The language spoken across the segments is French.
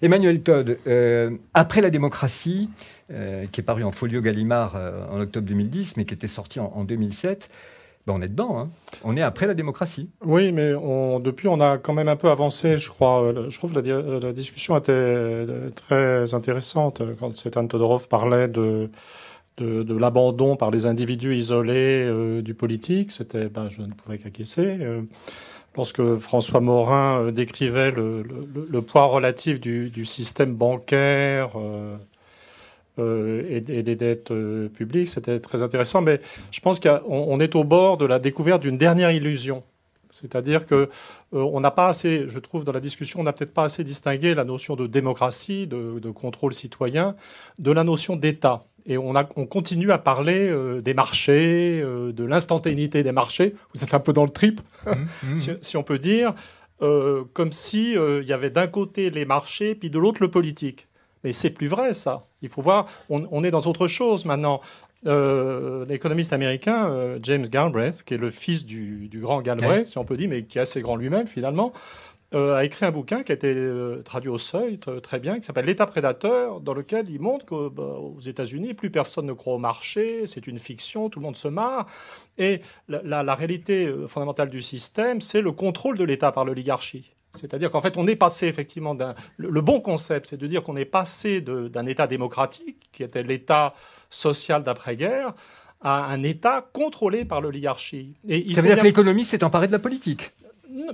Emmanuel Todd, après la démocratie, qui est paru en folio Gallimard en octobre 2010, mais qui était sorti en 2007, ben on est dedans, hein. On est après la démocratie. Oui, mais depuis, on a quand même un peu avancé, je crois. Je trouve que la discussion était très intéressante quand Tsvetan Todorov parlait de l'abandon par les individus isolés du politique. Je ne pouvais qu'acquiescer. Lorsque François Morin décrivait le poids relatif du système bancaire et des dettes publiques, c'était très intéressant. Mais je pense qu'on est au bord de la découverte d'une dernière illusion. C'est-à-dire que on n'a pas assez, je trouve, dans la discussion, on n'a peut-être pas assez distingué la notion de démocratie, de contrôle citoyen, de la notion d'État. Et on continue à parler des marchés, de l'instantanéité des marchés. Vous êtes un peu dans le trip, si on peut dire, comme si il y avait d'un côté les marchés, puis de l'autre le politique. Mais c'est plus vrai, ça. Il faut voir, on est dans autre chose maintenant. L'économiste américain James Galbraith, qui est le fils du grand Galbraith, si on peut dire, mais qui est assez grand lui-même finalement, a écrit un bouquin qui a été traduit au Seuil très bien, qui s'appelle L'État prédateur, dans lequel il montre qu'aux États-Unis, plus personne ne croit au marché, c'est une fiction, tout le monde se marre. Et la réalité fondamentale du système, c'est le contrôle de l'État par l'oligarchie. C'est-à-dire qu'en fait, on est passé effectivement le bon concept, c'est de dire qu'on est passé d'un État démocratique, qui était l'État social d'après-guerre, à un État contrôlé par l'oligarchie. Ça veut dire que l'économie s'est emparée de la politique?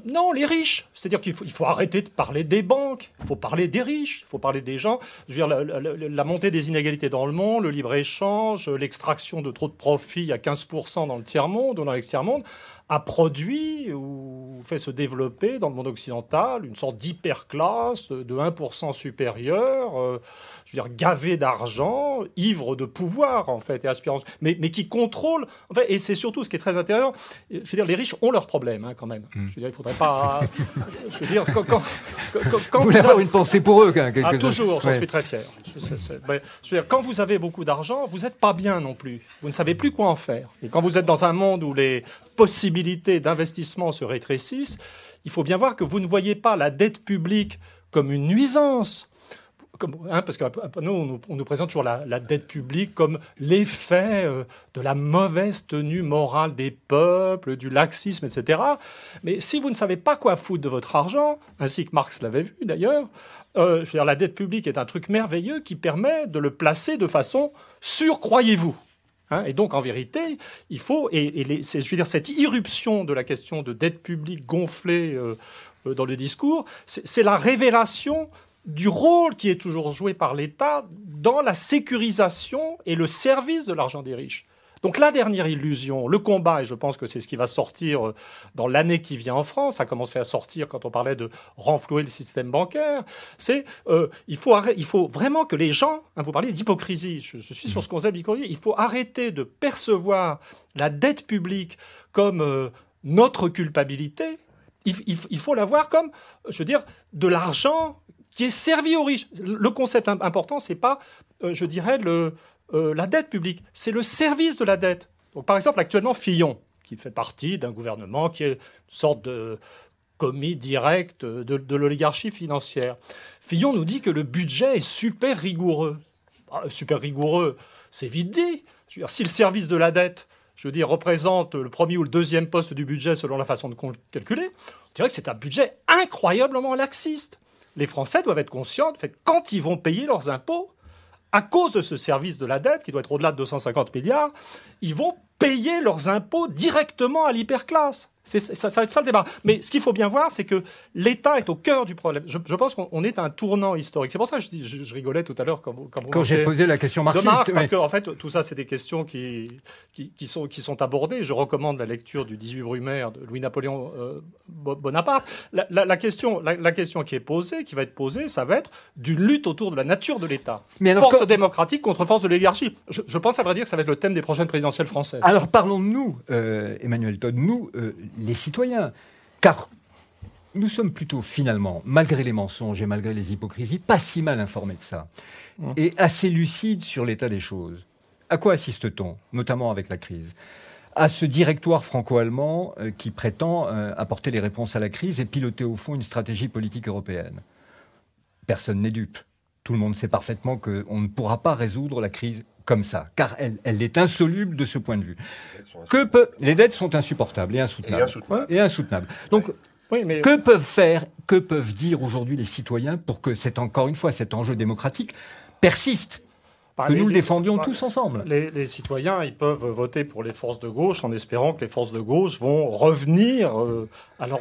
Non, les riches. C'est-à-dire qu'il faut arrêter de parler des banques. Il faut parler des riches. Il faut parler des gens. Je veux dire, la montée des inégalités dans le monde, le libre-échange, l'extraction de trop de profits à 15% dans le tiers-monde ou dans l'ex-tiers-monde, a produit ou fait se développer dans le monde occidental une sorte d'hyperclasse de 1% supérieur, je veux dire, gavé d'argent, ivre de pouvoir, en fait, et aspirant, mais qui contrôle, en fait, et c'est surtout ce qui est très intérieur, je veux dire, les riches ont leurs problèmes, hein, quand même. Je veux dire, il faudrait pas... je veux dire, quand vous voulez avoir une pensée pour eux, quand même. Toujours, j'en suis très fier. Je veux dire, quand vous avez beaucoup d'argent, vous n'êtes pas bien non plus. Vous ne savez plus quoi en faire. Et quand vous êtes dans un monde où les possibilités d'investissement se rétrécissent, il faut bien voir que vous ne voyez pas la dette publique comme une nuisance. Parce que nous, on nous présente toujours la dette publique comme l'effet de la mauvaise tenue morale des peuples, du laxisme, etc. Mais si vous ne savez pas quoi foutre de votre argent, ainsi que Marx l'avait vu d'ailleurs, je veux dire, la dette publique est un truc merveilleux qui permet de le placer de façon sûre, croyez-vous. Et donc, en vérité, il faut... je veux dire, cette irruption de la question de dette publique gonflée dans le discours, c'est la révélation du rôle qui est toujours joué par l'État dans la sécurisation et le service de l'argent des riches. Donc la dernière illusion, le combat, et je pense que c'est ce qui va sortir dans l'année qui vient en France, ça a commencé à sortir quand on parlait de renflouer le système bancaire, c'est il faut vraiment que les gens, vous parlez d'hypocrisie, je suis sur ce concept d'hypocrisie, il faut arrêter de percevoir la dette publique comme notre culpabilité, il faut la voir comme, je veux dire, de l'argent qui est servi aux riches. Le concept important, c'est pas, je dirais, la dette publique, c'est le service de la dette. Donc, par exemple, actuellement, Fillon, qui fait partie d'un gouvernement qui est une sorte de commis direct de l'oligarchie financière. Fillon nous dit que le budget est super rigoureux. Super rigoureux, c'est vite dit. Je veux dire, si le service de la dette, je veux dire, représente le premier ou le deuxième poste du budget selon la façon de calculer, on dirait que c'est un budget incroyablement laxiste. Les Français doivent être conscients de fait quand ils vont payer leurs impôts, à cause de ce service de la dette, qui doit être au-delà de 250 milliards, ils vont payer leurs impôts directement à l'hyperclasse. Ça va être ça le débat. Mais ce qu'il faut bien voir, c'est que l'État est au cœur du problème. Je pense qu'on est à un tournant historique. C'est pour ça que je rigolais tout à l'heure quand j'ai posé la question marxiste. De Marx, parce qu'en fait, tout ça, c'est des questions qui sont abordées. Je recommande la lecture du 18 Brumaire de Louis-Napoléon Bonaparte. La question qui est posée, qui va être posée, ça va être d'une lutte autour de la nature de l'État. Force démocratique contre force de l'oligarchie. Je pense, à vrai dire, que ça va être le thème des prochaines présidentielles françaises. Alors parlons de nous, Emmanuel Todd, nous, les citoyens, car nous sommes plutôt finalement, malgré les mensonges et malgré les hypocrisies, pas si mal informés que ça, et assez lucides sur l'état des choses. À quoi assiste-t-on, notamment avec la crise? À ce directoire franco-allemand qui prétend apporter les réponses à la crise et piloter au fond une stratégie politique européenne. personne n'est dupe. Tout le monde sait parfaitement qu'on ne pourra pas résoudre la crise comme ça, car elle est insoluble de ce point de vue. Les dettes sont insupportables et insoutenables. Donc, que peuvent dire aujourd'hui les citoyens pour que encore une fois, cet enjeu démocratique persiste ? Que nous le défendions tous ensemble. Les citoyens, ils peuvent voter pour les forces de gauche en espérant que les forces de gauche vont revenir à leur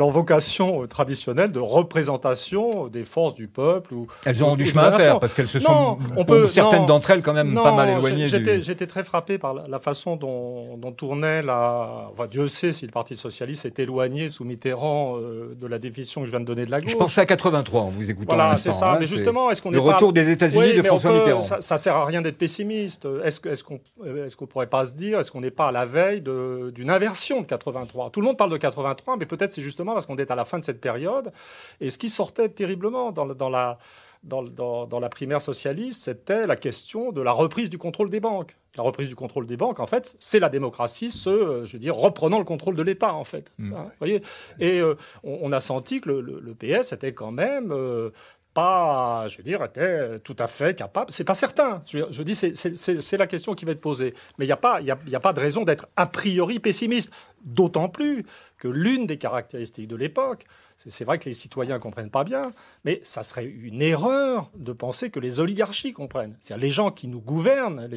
vocation traditionnelle de représentation des forces du peuple. Elles ont du chemin à faire parce qu'elles se sont, certaines d'entre elles, quand même pas mal éloignées. J'étais très frappé par la façon dont tournait Dieu sait si le Parti socialiste s'est éloigné sous Mitterrand de la définition que je viens de donner de la gauche. Je pensais à 83 en vous écoutant. Voilà, c'est ça. Mais justement, est-ce qu'on est retour des États-Unis de François Mitterrand. Ça sert à rien d'être pessimiste. Est-ce qu'on pourrait pas se dire, est-ce qu'on n'est pas à la veille d'une inversion de 83 ? Tout le monde parle de 83, mais peut-être c'est justement parce qu'on est à la fin de cette période. Et ce qui sortait terriblement dans la primaire socialiste, c'était la question de la reprise du contrôle des banques. La reprise du contrôle des banques, en fait, c'est la démocratie, reprenant le contrôle de l'État, en fait. Vous voyez ? Et on a senti que le PS était quand même était tout à fait capable. C'est pas certain. Je dis, c'est la question qui va être posée. Mais il n'y a pas de raison d'être a priori pessimiste. D'autant plus que l'une des caractéristiques de l'époque, c'est vrai que les citoyens ne comprennent pas bien, mais ça serait une erreur de penser que les oligarchies comprennent. C'est-à-dire les gens qui nous gouvernent.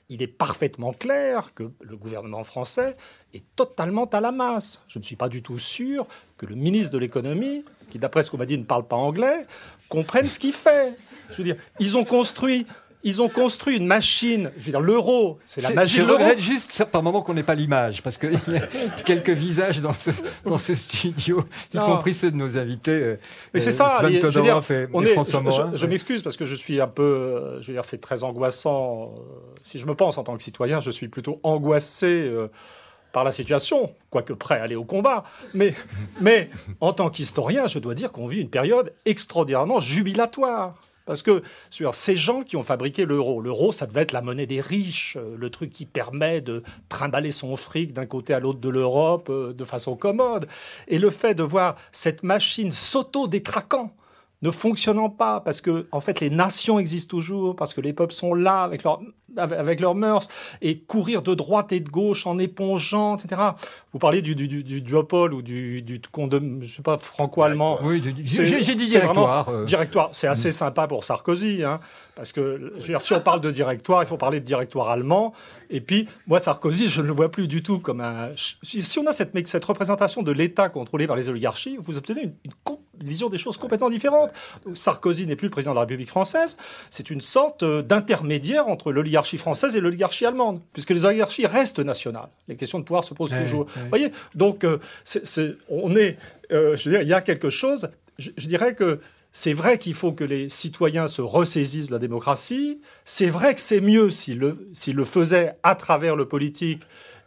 Il est parfaitement clair que le gouvernement français est totalement à la masse. Je ne suis pas du tout sûr que le ministre de l'économie, qui d'après ce qu'on m'a dit ne parle pas anglais, comprenne ce qu'il fait. Ils ont construit une machine. L'euro, c'est la magie de l'euro. Je regrette juste par moment qu'on n'ait pas l'image, parce qu'il y a quelques visages dans ce studio, y compris ceux de nos invités. Mais c'est ça. François Morin. Je m'excuse parce que je suis un peu. C'est très angoissant. Si je me pense en tant que citoyen, je suis plutôt angoissé par la situation, quoique prêt à aller au combat. Mais en tant qu'historien, je dois dire qu'on vit une période extraordinairement jubilatoire. Parce que ces gens qui ont fabriqué l'euro, ça devait être la monnaie des riches, le truc qui permet de trimballer son fric d'un côté à l'autre de l'Europe de façon commode. Et le fait de voir cette machine s'auto-détraquant, ne fonctionnant pas, parce que en fait les nations existent toujours, parce que les peuples sont là avec leurs mœurs, et courir de droite et de gauche en épongeant, etc. Vous parlez du duopole ou du je sais pas, franco-allemand. Oui, j'ai dit directoire. Directoire, c'est assez sympa pour Sarkozy, hein, parce que si on parle de directoire, il faut parler de directoire allemand. Et puis, moi, Sarkozy, je ne le vois plus du tout comme un... Si on a cette représentation de l'État contrôlé par les oligarchies, vous obtenez une vision des choses complètement différente. Sarkozy n'est plus le président de la République française, c'est une sorte d'intermédiaire entre l'oligarchie française et l'oligarchie allemande, puisque les oligarchies restent nationales. Les questions de pouvoir se posent toujours. Vous voyez ? Donc, il y a quelque chose, je dirais que c'est vrai qu'il faut que les citoyens se ressaisissent de la démocratie. C'est vrai que c'est mieux s'ils le faisaient à travers le politique.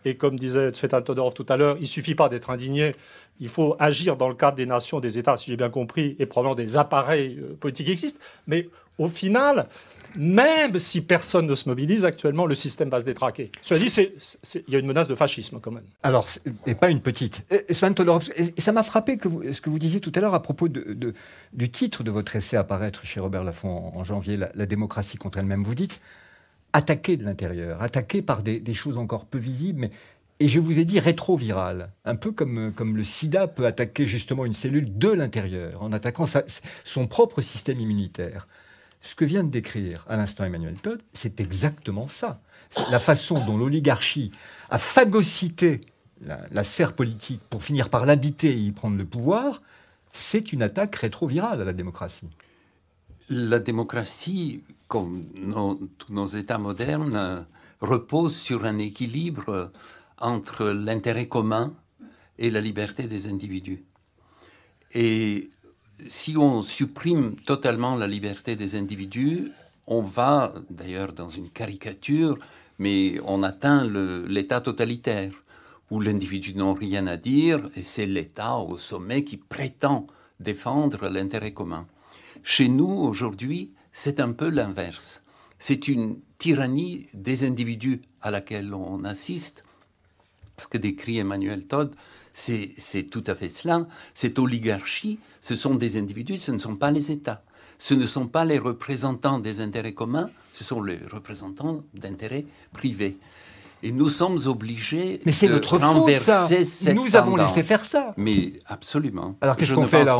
Et comme disait Tsvetan Todorov tout à l'heure, il ne suffit pas d'être indigné. Il faut agir dans le cadre des nations, des États, si j'ai bien compris, et probablement des appareils politiques qui existent. Mais au final, même si personne ne se mobilise actuellement, le système va se détraquer. Cela dit, il y a une menace de fascisme quand même. Alors, et pas une petite. Tsvetan Todorov, ça m'a frappé ce que vous disiez tout à l'heure à propos du titre de votre essai à paraître chez Robert Laffont en janvier, la démocratie contre elle-même. Vous dites attaquer de l'intérieur, attaquer par des choses encore peu visibles, et je vous ai dit rétrovirale, un peu comme le sida peut attaquer justement une cellule de l'intérieur, en attaquant son propre système immunitaire. Ce que vient de décrire à l'instant Emmanuel Todd, c'est exactement ça. La façon dont l'oligarchie a phagocyté la sphère politique pour finir par l'habiter et y prendre le pouvoir, c'est une attaque rétrovirale à la démocratie. La démocratie, comme tous nos États modernes, repose sur un équilibre entre l'intérêt commun et la liberté des individus. Et si on supprime totalement la liberté des individus, on va, d'ailleurs dans une caricature, mais on atteint l'état totalitaire, où l'individu n'a rien à dire, et c'est l'État au sommet qui prétend défendre l'intérêt commun. Chez nous, aujourd'hui, c'est un peu l'inverse. C'est une tyrannie des individus à laquelle on assiste. Ce que décrit Emmanuel Todd, C'est tout à fait cela. Cette oligarchie, ce sont des individus, ce ne sont pas les États. Ce ne sont pas les représentants des intérêts communs, ce sont les représentants d'intérêts privés. Et nous sommes obligés de renverser cette tendance. Nous avons laissé faire ça. Mais absolument. Alors qu'est-ce qu'on fait là?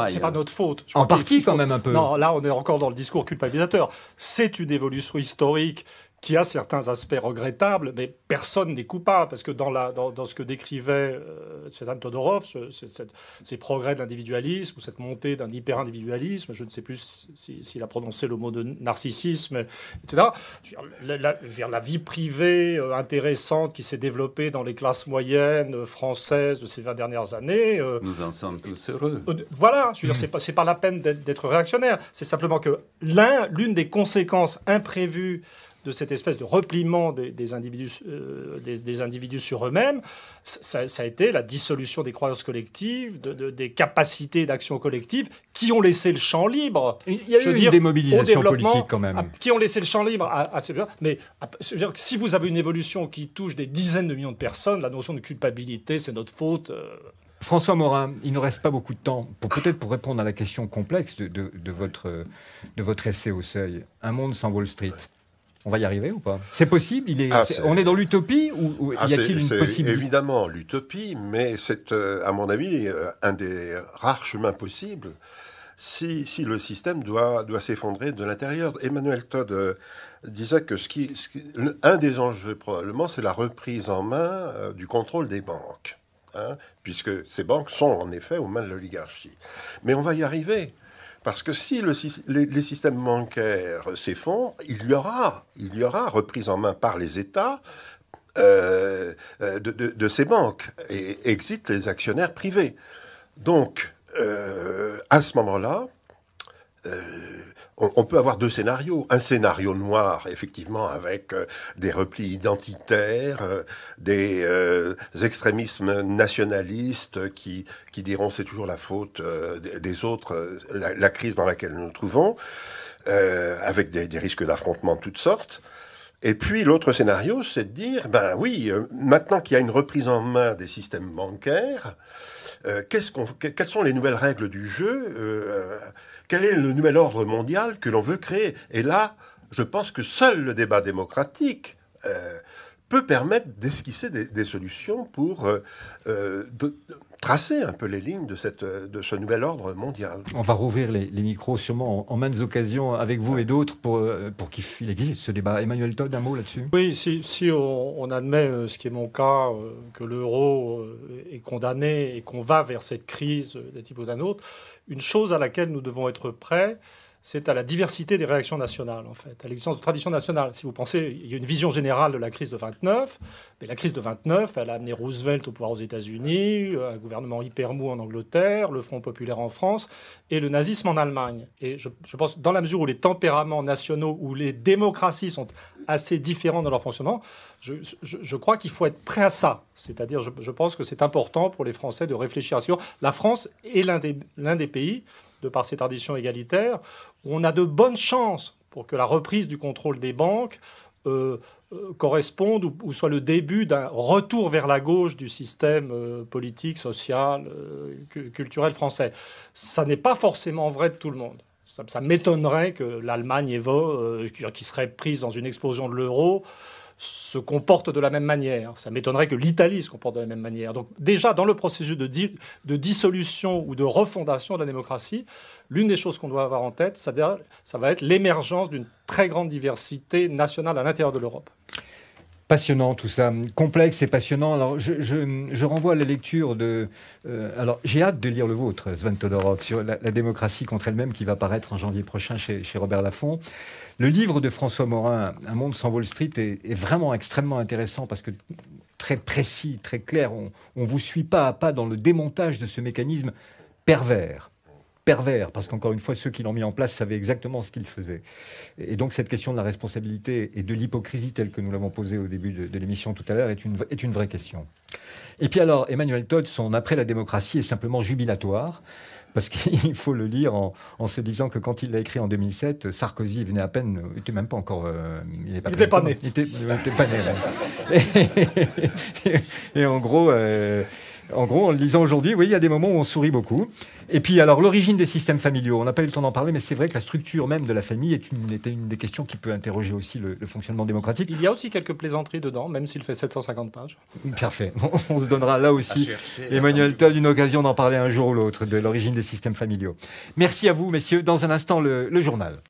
C'est pas notre faute. En partie quand même un peu. Non, là on est encore dans le discours culpabilisateur. C'est une évolution historique qui a certains aspects regrettables, mais personne n'est coupable, parce que dans ce que décrivait Tsvetan Todorov, ces progrès de l'individualisme, ou cette montée d'un hyper-individualisme, je ne sais plus s'il a prononcé le mot de narcissisme, etc. La vie privée intéressante qui s'est développée dans les classes moyennes françaises de ces 20 dernières années... Nous en sommes tous heureux. Voilà, je veux dire, c'est pas la peine d'être réactionnaire, c'est simplement que l'une des conséquences imprévues de cette espèce de repliement des individus sur eux-mêmes, ça a été la dissolution des croyances collectives, des capacités d'action collective qui ont laissé le champ libre. Il y a eu une démobilisation politique quand même. Qui ont laissé le champ libre à ces gens. Mais je veux dire, si vous avez une évolution qui touche des dizaines de millions de personnes, la notion de culpabilité, c'est notre faute. François Morin, il ne reste pas beaucoup de temps peut-être pour répondre à la question complexe de votre essai au Seuil. Un monde sans Wall Street. On va y arriver ou pas? C'est possible? On est dans l'utopie ou y a-t-il une possibilité? C'est évidemment l'utopie, mais c'est, à mon avis, un des rares chemins possibles si le système doit s'effondrer de l'intérieur. Emmanuel Todd disait que un des enjeux, probablement, c'est la reprise en main du contrôle des banques, puisque ces banques sont, en effet, aux mains de l'oligarchie. Mais on va y arriver. Parce que si les systèmes bancaires s'effondrent, il y aura reprise en main par les États de ces banques et exit les actionnaires privés. Donc, à ce moment-là, on peut avoir deux scénarios. Un scénario noir, effectivement, avec des replis identitaires, des extrémismes nationalistes qui diront c'est toujours la faute des autres, la crise dans laquelle nous nous trouvons, avec des risques d'affrontement de toutes sortes. Et puis l'autre scénario, c'est de dire, ben oui, maintenant qu'il y a une reprise en main des systèmes bancaires, quelles sont les nouvelles règles du jeu quel est le nouvel ordre mondial que l'on veut créer? Et là, je pense que seul le débat démocratique peut permettre d'esquisser des solutions pour tracer un peu les lignes de ce nouvel ordre mondial. On va rouvrir les micros sûrement en maintes occasions avec vous et d'autres pour qu'il existe ce débat. Emmanuel Todd, un mot là-dessus? Oui, si on admet, ce qui est mon cas, que l'euro est condamné et qu'on va vers cette crise d'un type ou d'un autre, une chose à laquelle nous devons être prêts, c'est à la diversité des réactions nationales, en fait, à l'existence de traditions nationales. Si vous pensez, il y a une vision générale de la crise de 29, mais la crise de 29, elle a amené Roosevelt au pouvoir aux États-Unis, un gouvernement hyper mou en Angleterre, le Front populaire en France et le nazisme en Allemagne. Et je pense, dans la mesure où les tempéraments nationaux, où les démocraties sont assez différents dans leur fonctionnement, je crois qu'il faut être prêt à ça. C'est-à-dire, je pense que c'est important pour les Français de réfléchir à ce que la France est l'un des pays, de par ses traditions égalitaires, où on a de bonnes chances pour que la reprise du contrôle des banques corresponde ou soit le début d'un retour vers la gauche du système politique, social, culturel français. Ça n'est pas forcément vrai de tout le monde. Ça m'étonnerait que l'Allemagne qui serait prise dans une explosion de l'euro, se comporte de la même manière. Ça m'étonnerait que l'Italie se comporte de la même manière. Donc déjà, dans le processus de dissolution ou de refondation de la démocratie, l'une des choses qu'on doit avoir en tête, ça va être l'émergence d'une très grande diversité nationale à l'intérieur de l'Europe. Passionnant tout ça, complexe et passionnant. Alors je renvoie à la lecture de... alors j'ai hâte de lire le vôtre, Sven Todorov, sur la démocratie contre elle-même qui va paraître en janvier prochain chez Robert Laffont. Le livre de François Morin, Un monde sans Wall Street, est vraiment extrêmement intéressant parce que très précis, très clair. On vous suit pas à pas dans le démontage de ce mécanisme pervers, parce qu'encore une fois, ceux qui l'ont mis en place savaient exactement ce qu'ils faisaient. Et donc cette question de la responsabilité et de l'hypocrisie telle que nous l'avons posée au début de l'émission tout à l'heure est une vraie question. Et puis alors, Emmanuel Todd, son Après la démocratie est simplement jubilatoire, parce qu'il faut le lire en se disant que quand il l'a écrit en 2007, Sarkozy venait à peine, il n'était même pas encore... il n'était pas né. Il n'était pas né. Et en gros... En gros, en le lisant aujourd'hui, oui, il y a des moments où on sourit beaucoup. Et puis, alors, l'origine des systèmes familiaux, on n'a pas eu le temps d'en parler, mais c'est vrai que la structure même de la famille était une des questions qui peut interroger aussi le fonctionnement démocratique. Il y a aussi quelques plaisanteries dedans, même s'il fait 750 pages. Parfait. On se donnera là aussi, Emmanuel Todd, une occasion d'en parler un jour ou l'autre, de l'origine des systèmes familiaux. Merci à vous, messieurs. Dans un instant, le journal.